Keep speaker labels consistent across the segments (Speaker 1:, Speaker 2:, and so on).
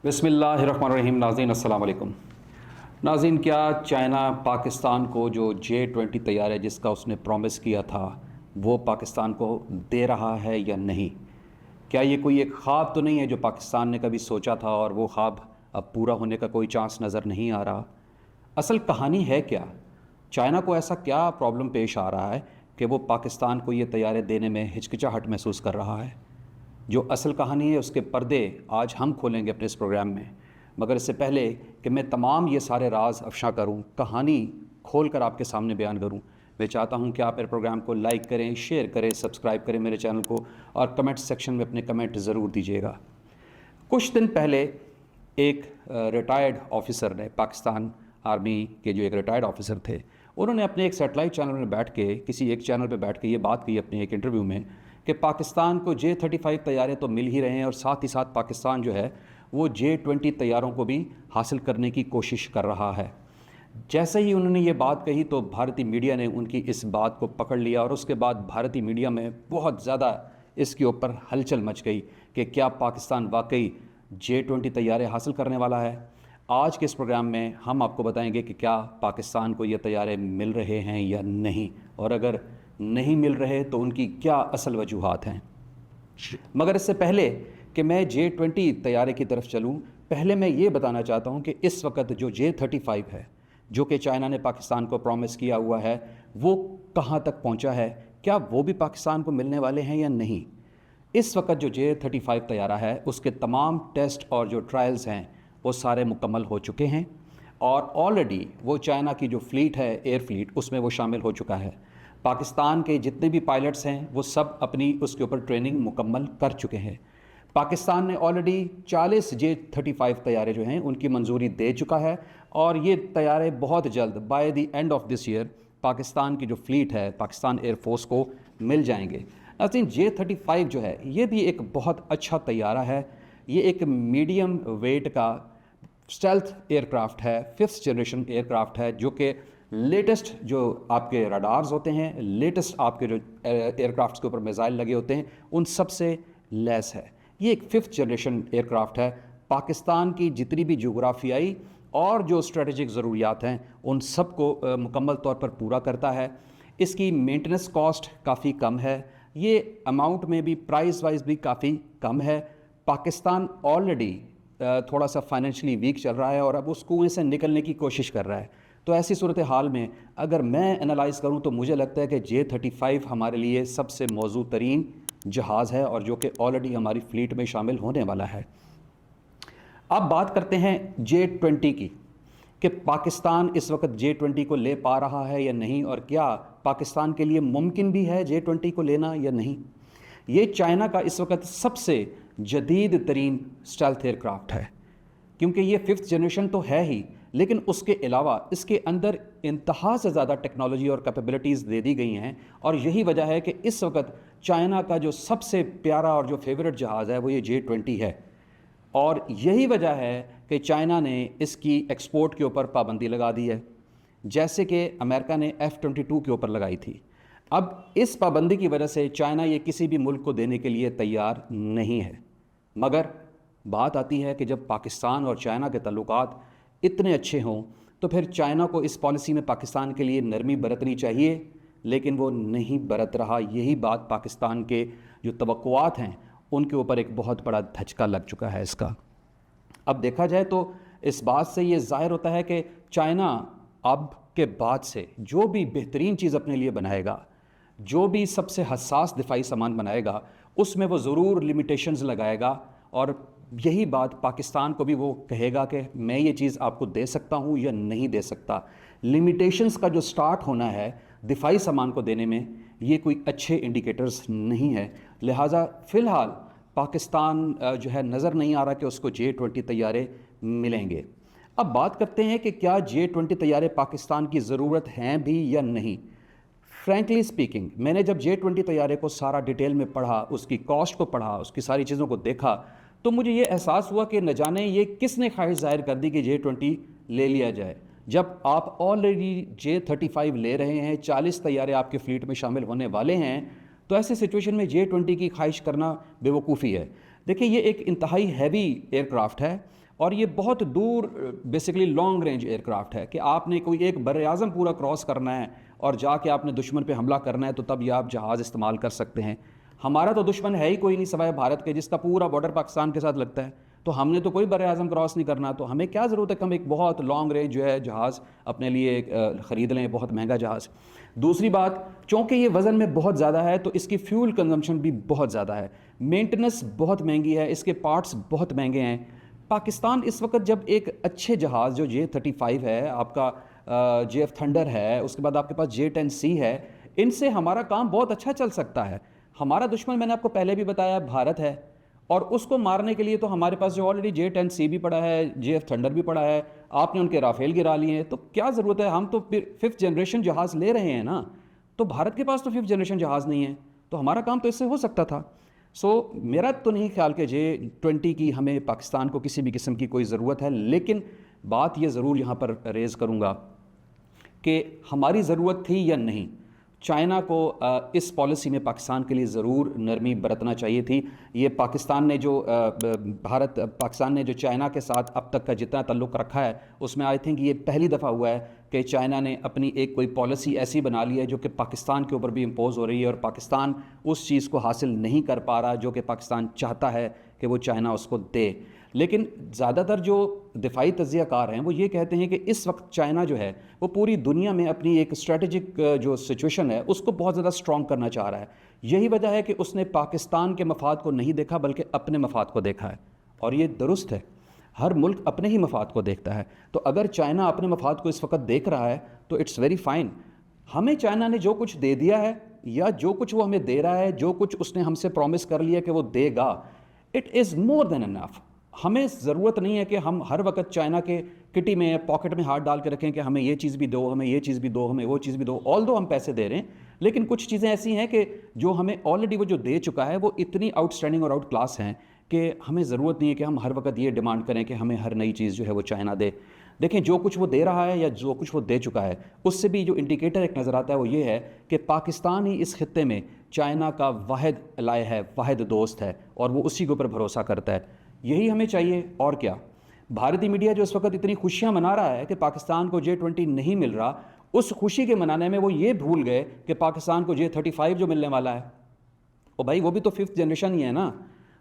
Speaker 1: बिस्मिल्लाहिर्रहमानिर्रहीम। नाज़रीन अस्सलाम वालेकुम। नाज़रीन, क्या चाइना पाकिस्तान को जो J-20 तैयार है जिसका उसने प्रॉमिस किया था वो पाकिस्तान को दे रहा है या नहीं? क्या ये कोई एक ख्वाब तो नहीं है जो पाकिस्तान ने कभी सोचा था और वो ख्वाब अब पूरा होने का कोई चांस नज़र नहीं आ रहा? असल कहानी है क्या? चाइना को ऐसा क्या प्रॉब्लम पेश आ रहा है कि वो पाकिस्तान को ये तैयारे देने में हिचकिचाहट महसूस कर रहा है? जो असल कहानी है उसके पर्दे आज हम खोलेंगे अपने इस प्रोग्राम में, मगर इससे पहले कि मैं तमाम ये सारे राज अफशा करूं, कहानी खोल कर आपके सामने बयान करूं, मैं चाहता हूं कि आप मेरे प्रोग्राम को लाइक करें, शेयर करें, सब्सक्राइब करें मेरे चैनल को और कमेंट सेक्शन में अपने कमेंट ज़रूर दीजिएगा। कुछ दिन पहले एक रिटायर्ड ऑफिसर ने, पाकिस्तान आर्मी के जो एक रिटायर्ड ऑफिसर थे, उन्होंने अपने एक सेटेलाइट चैनल में बैठ के, किसी एक चैनल पर बैठ के ये बात कही अपने एक इंटरव्यू में कि पाकिस्तान को J-35 तैयारे तो मिल ही रहे हैं और साथ ही साथ पाकिस्तान जो है वो J-20 तैयारों को भी हासिल करने की कोशिश कर रहा है। जैसे ही उन्होंने ये बात कही तो भारतीय मीडिया ने उनकी इस बात को पकड़ लिया और उसके बाद भारतीय मीडिया में बहुत ज़्यादा इसके ऊपर हलचल मच गई कि क्या पाकिस्तान वाकई J-20 तैयारे हासिल करने वाला है। आज के इस प्रोग्राम में हम आपको बताएंगे कि क्या पाकिस्तान को ये तैयारे मिल रहे हैं या नहीं, और अगर नहीं मिल रहे तो उनकी क्या असल वजूहात हैं। मगर इससे पहले कि मैं J-20 तैयारे की तरफ चलूं, पहले मैं ये बताना चाहता हूं कि इस वक्त जो J-35 है, जो कि चाइना ने पाकिस्तान को प्रॉमिस किया हुआ है, वो कहां तक पहुंचा है, क्या वो भी पाकिस्तान को मिलने वाले हैं या नहीं। इस वक्त जो J-35 तैयारा है उसके तमाम टेस्ट और जो ट्रायल्स हैं वो सारे मुकम्मल हो चुके हैं और ऑलरेडी वो चाइना की जो फ्लीट है, एयर फ्लीट, उसमें वो शामिल हो चुका है। पाकिस्तान के जितने भी पायलट्स हैं वो सब अपनी उसके ऊपर ट्रेनिंग मुकम्मल कर चुके हैं। पाकिस्तान ने ऑलरेडी 40 J-35 तैयारे जो हैं उनकी मंजूरी दे चुका है और ये तैयारे बहुत जल्द by the end of this year Pakistan की जो फ्लीट है, पाकिस्तान एयरफोर्स को मिल जाएंगे। नाज़रीन, J-35 जो है ये भी एक बहुत अच्छा तैयारा है। ये एक मीडियम वेट का स्टेल्थ एयरक्राफ्ट है, 5th जनरेशन एयरक्राफ्ट है, जो कि लेटेस्ट जो आपके रडार्स होते हैं, लेटेस्ट आपके जो एयरक्राफ्ट्स के ऊपर मिसाइल लगे होते हैं, उन सब से लैस है। ये एक 5th जनरेशन एयरक्राफ्ट है। पाकिस्तान की जितनी भी जोग्राफियाई और जो स्ट्रेटजिक ज़रूरियात हैं उन सब को मुकम्मल तौर पर पूरा करता है। इसकी मेंटेनेंस कॉस्ट काफ़ी कम है। ये अमाउंट में भी, प्राइस वाइज भी काफ़ी कम है। पाकिस्तान ऑलरेडी थोड़ा सा फाइनेंशियली वीक चल रहा है और अब उस कुएं से निकलने की कोशिश कर रहा है। तो ऐसी सूरत हाल में अगर मैं एनालाइज़ करूं तो मुझे लगता है कि J-35 हमारे लिए सबसे मौजू तरीन जहाज़ है और जो कि ऑलरेडी हमारी फ्लीट में शामिल होने वाला है। अब बात करते हैं J-20 की, कि पाकिस्तान इस वक्त J-20 को ले पा रहा है या नहीं, और क्या पाकिस्तान के लिए मुमकिन भी है J-20 को लेना या नहीं। ये चाइना का इस वक्त सबसे जदीद तरीन स्टेल्थ एयरक्राफ्ट है, क्योंकि ये 5th जनरेशन तो है ही, लेकिन उसके अलावा इसके अंदर इंतहा से ज़्यादा टेक्नोलॉजी और कैपेबिलिटीज़ दे दी गई हैं। और यही वजह है कि इस वक्त चाइना का जो सबसे प्यारा और जो फेवरेट जहाज़ है वो ये J-20 है। और यही वजह है कि चाइना ने इसकी एक्सपोर्ट के ऊपर पाबंदी लगा दी है, जैसे कि अमेरिका ने F-22 के ऊपर लगाई थी। अब इस पाबंदी की वजह से चाइना ये किसी भी मुल्क को देने के लिए तैयार नहीं है। मगर बात आती है कि जब पाकिस्तान और चाइना के ताल्लुकात इतने अच्छे हों तो फिर चाइना को इस पॉलिसी में पाकिस्तान के लिए नरमी बरतनी चाहिए, लेकिन वो नहीं बरत रहा। यही बात पाकिस्तान के जो तवक्कुआत हैं उनके ऊपर एक बहुत बड़ा धचका लग चुका है इसका। अब देखा जाए तो इस बात से ये ज़ाहिर होता है कि चाइना अब के बाद से जो भी बेहतरीन चीज़ अपने लिए बनाएगा, जो भी सबसे हसास दिफाई सामान बनाएगा, उसमें वो ज़रूर लिमिटेशंस लगाएगा और यही बात पाकिस्तान को भी वो कहेगा कि मैं ये चीज़ आपको दे सकता हूँ या नहीं दे सकता। लिमिटेशंस का जो स्टार्ट होना है दिफाई सामान को देने में, ये कोई अच्छे इंडिकेटर्स नहीं है। लिहाजा फ़िलहाल पाकिस्तान जो है नज़र नहीं आ रहा कि उसको J-20 तैयारे मिलेंगे। अब बात करते हैं कि क्या J-20 तैयारे पाकिस्तान की ज़रूरत हैं भी या नहीं। फ्रैंकली स्पीकिंग, मैंने जब J-20 तैयारे को सारा डिटेल में पढ़ा, उसकी कॉस्ट को पढ़ा, उसकी सारी चीज़ों को देखा, तो मुझे ये एहसास हुआ कि न जाने ये किसने ख्वाहिश ज़ाहिर कर दी कि J-20 ले लिया जाए। जब आप ऑलरेडी J-35 ले रहे हैं, 40 तैयारे आपके फ्लीट में शामिल होने वाले हैं, तो ऐसे सिचुएशन में J-20 की ख्वाहिश करना बेवकूफ़ी है। देखिए, ये एक इंतहाई हैवी एयरक्राफ्ट है اور یہ بہت دور basically long range aircraft ہے کہ آپ نے کوئی ایک بر اعظم پورا کراس کرنا ہے اور جا کے آپ نے دشمن پہ حملہ کرنا ہے تو تب یہ آپ جہاز استعمال کر سکتے ہیں. ہمارا تو دشمن ہے ہی کوئی نہیں سوائے بھارت کے، جس کا پورا بارڈر پاکستان کے ساتھ لگتا ہے، تو ہم نے تو کوئی بر اعظم کراس نہیں کرنا، تو ہمیں کیا ضرورت ہے کہ ہم ایک بہت لانگ رینج جو ہے جہاز اپنے لیے خرید لیں، بہت مہنگا جہاز. دوسری بات، چونکہ یہ وزن میں بہت زیادہ ہے تو اس کی فیول کنزمپشن بھی بہت زیادہ ہے، مینٹننس بہت مہنگی ہے، اس کے پارٹس بہت مہنگے ہیں. پاکستان اس وقت جب ایک اچھے جہاز جو J-35 ہے، آپ کا JF تھنڈر ہے، اس کے بعد آپ کے پاس J-10C ہے، ان سے ہمارا کام بہت اچھا چل سکتا ہے. ہمارا دشمن میں نے آپ کو پہلے بھی بتایا بھارت ہے، اور اس کو مارنے کے لیے تو ہمارے پاس جو آلریڈی J-10C بھی پڑا ہے، JF تھنڈر بھی پڑا ہے، آپ نے ان کے رافیل گرا لیے ہیں، تو کیا ضرورت ہے؟ ہم تو پھر 5th جنریشن جہاز لے رہے ہیں نا، تو بھارت کے پاس تو 5th جنریشن جہاز نہیں ہے، تو ہمارا کام تو اس سے ہو سکتا تھا. میرا تو نہیں خیال کہ J-20 کی ہمیں پاکستان کو کسی بھی قسم کی کوئی ضرورت ہے، لیکن بات یہ ضرور یہاں پر ریز کروں گا کہ ہماری ضرورت تھی یا نہیں. چائنا کو اس پالیسی میں پاکستان کے لیے ضرور نرمی برتنا چاہیے تھی. یہ پاکستان نے جو چائنا کے ساتھ اب تک کا جتنا تعلق رکھا ہے، اس میں آئی تھنک یہ پہلی دفعہ ہوا ہے کہ چائنا نے اپنی ایک کوئی پالیسی ایسی بنا لی ہے جو کہ پاکستان کے اوپر بھی امپوز ہو رہی ہے، اور پاکستان اس چیز کو حاصل نہیں کر پا رہا جو کہ پاکستان چاہتا ہے کہ وہ چائنا اس کو دے. لیکن زیادہ تر جو دفاعی تجزیہ کار ہیں وہ یہ کہتے ہیں کہ اس وقت چائنا جو ہے وہ پوری دنیا میں اپنی ایک اسٹریٹجک جو سچویشن ہے اس کو بہت زیادہ اسٹرانگ کرنا چاہ رہا ہے. یہی وجہ ہے کہ اس نے پاکستان کے مفاد کو نہیں دیکھا بلکہ اپنے مفاد کو دیکھا ہے، اور یہ درست ہے. ہر ملک اپنے ہی مفاد کو دیکھتا ہے، تو اگر چائنا اپنے مفاد کو اس وقت دیکھ رہا ہے تو اٹس ویری فائن. ہمیں چائنا نے جو کچھ دے دیا ہے یا جو کچھ وہ ہمیں دے رہا ہے، جو کچھ اس نے ہم سے پرومس کر لیا کہ وہ دے گا، اٹ از مور دین انف. ہمیں ضرورت نہیں ہے کہ ہم ہر وقت چائنا کے کٹی میں پاکٹ میں ہاتھ ڈال کے رکھیں کہ ہمیں یہ چیز بھی دو، ہمیں یہ چیز بھی دو، ہمیں وہ چیز بھی دو. آل دو ہم پیسے دے رہے ہیں، لیکن کچھ چیزیں ایسی ہیں کہ جو ہمیں آلریڈی وہ جو دے چکا ہے وہ اتنی آؤٹ اسٹینڈنگ اور آؤٹ کلاس ہیں کہ ہمیں ضرورت نہیں ہے کہ ہم ہر وقت یہ ڈیمانڈ کریں کہ ہمیں ہر نئی چیز جو ہے وہ چائنا دے. دیکھیں، جو کچھ وہ دے رہا ہے یا جو کچھ وہ دے چکا ہے، اس سے بھی جو انڈیکیٹر ایک نظر آتا ہے وہ یہ ہے کہ پاکستان ہی اس خطے میں چائنا کا واحد الائے ہے، واحد دوست ہے، اور وہ اسی کے اوپر بھروسہ کرتا ہے. یہی ہمیں چاہیے اور کیا. بھارتی میڈیا جو اس وقت اتنی خوشیاں منا رہا ہے کہ پاکستان کو J-20 نہیں مل رہا، اس خوشی کے منانے میں وہ یہ بھول گئے کہ پاکستان کو J-35 جو ملنے والا ہے، او بھائی وہ بھی تو 5th جنریشن ہی ہے نا.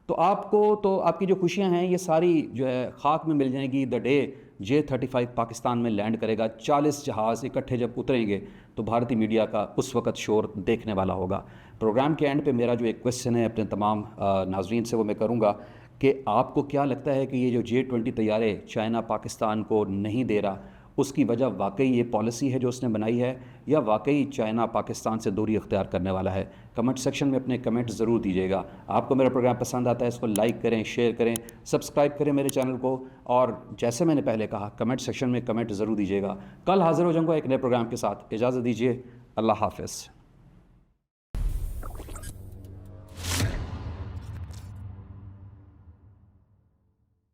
Speaker 1: تو آپ کو تو آپ کی جو خوشیاں ہیں یہ ساری جو ہے خاک میں مل جائیں گی دا ڈے J-35 پاکستان میں لینڈ کرے گا. 40 جہاز اکٹھے جب اتریں گے تو بھارتی میڈیا کا اس وقت شور دیکھنے والا ہوگا. پروگرام کے اینڈ پہ میرا جو ایک کویسچن ہے اپنے تمام ناظرین سے وہ میں کروں گا کہ آپ کو کیا لگتا ہے کہ یہ جو J-20 طیارے چائنا پاکستان کو نہیں دے رہا، اس کی وجہ واقعی یہ پالیسی ہے جو اس نے بنائی ہے، یا واقعی چائنا پاکستان سے دوری اختیار کرنے والا ہے؟ کمنٹ سیکشن میں اپنے کمنٹ ضرور دیجیے گا. آپ کو میرا پروگرام پسند آتا ہے اس کو لائک کریں، شیئر کریں، سبسکرائب کریں میرے چینل کو، اور جیسے میں نے پہلے کہا کمنٹ سیکشن میں کمنٹ ضرور دیجیے گا. کل حاضر ہو جاؤں گا ایک نئے پروگرام کے ساتھ. اجازت دیجیے، اللہ حافظ.